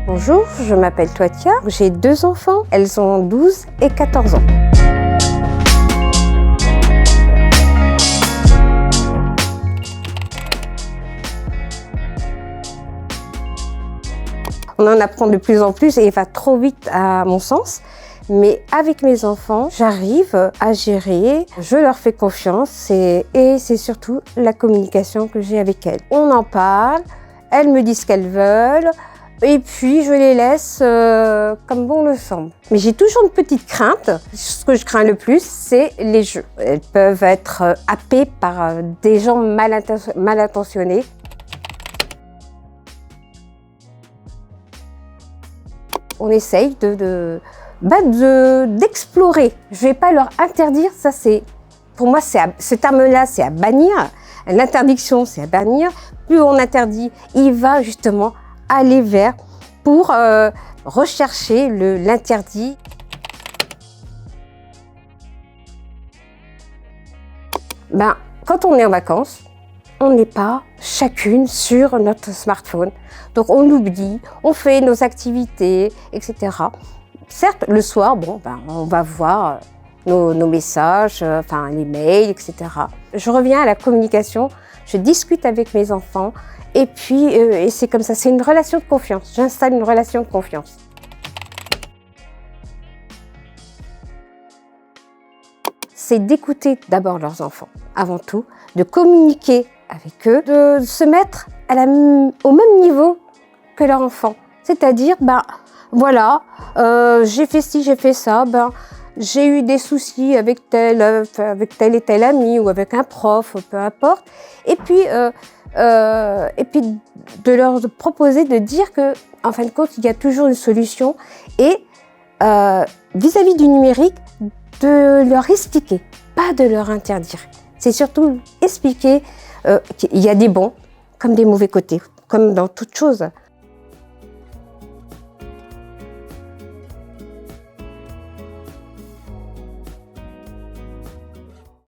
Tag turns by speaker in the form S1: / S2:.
S1: Bonjour, je m'appelle Toitia, j'ai 2 enfants, elles ont 12 et 14 ans. On en apprend de plus en plus et il va trop vite à mon sens. Mais avec mes enfants, j'arrive à gérer, je leur fais confiance et c'est surtout la communication que j'ai avec elles. On en parle, elles me disent ce qu'elles veulent et puis je les laisse comme bon le semble. Mais j'ai toujours une petite crainte. Ce que je crains le plus, c'est les jeux. Elles peuvent être happées par des gens mal intentionnés. On essaye d'explorer. Je ne vais pas leur interdire, ça c'est, pour moi, ce terme-là, c'est à bannir. L'interdiction, c'est à bannir. Plus on interdit, il va justement aller vers pour rechercher l'interdit. Quand on est en vacances, on n'est pas chacune sur notre smartphone. Donc on oublie, on fait nos activités, etc. Certes, le soir, on va voir nos messages, les mails, etc. Je reviens à la communication, je discute avec mes enfants et puis et c'est comme ça, c'est une relation de confiance. J'installe une relation de confiance. C'est d'écouter d'abord leurs enfants, avant tout, de communiquer avec eux, de se mettre au même niveau que leur enfant. C'est-à-dire, voilà, j'ai fait ci, j'ai fait ça, j'ai eu des soucis avec tel et tel ami ou avec un prof, peu importe. Et puis de leur proposer de dire que, en fin de compte, il y a toujours une solution et vis-à-vis du numérique, de leur expliquer, pas de leur interdire. C'est surtout expliquer qu'il y a des bons comme des mauvais côtés, comme dans toute chose.